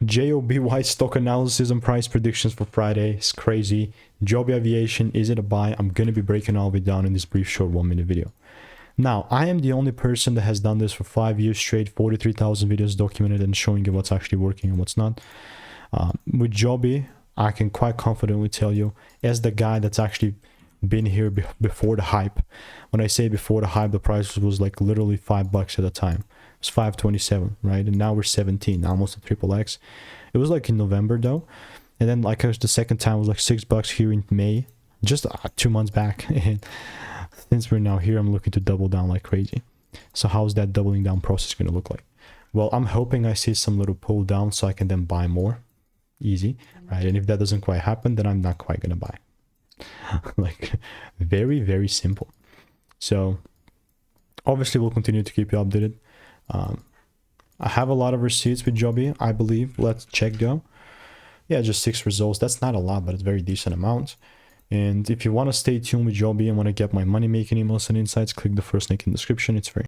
JOBY stock analysis and price predictions for Friday is crazy. Joby Aviation, is it a buy? I'm going to be breaking all of it down in this brief short 1-minute video. Now, I am the only person that has done this for 5 years straight, 43,000 videos documented and showing you what's actually working and what's not. With Joby, I can quite confidently tell you, as the guy that's actually been here before the hype. When I say before the hype, the price was like literally $5 at the time. It was 527, right? And now we're 17, almost a triple X. It was like in November though. And then like the second time was like $6 here in May, just 2 months back. And since we're now here, I'm looking to double down like crazy. So how's that doubling down process going to look like? Well, I'm hoping I see some little pull down so I can then buy more. Easy, right? And if that doesn't quite happen, then I'm not quite going to buy. Like very, very simple. So obviously we'll continue to keep you updated. I have a lot of receipts with Joby, I believe. Let's check though. Yeah, just 6 results. That's not a lot, but it's a very decent amount. And if you want to stay tuned with Joby and want to get my money making emails and insights, click the first link in the description. It's free.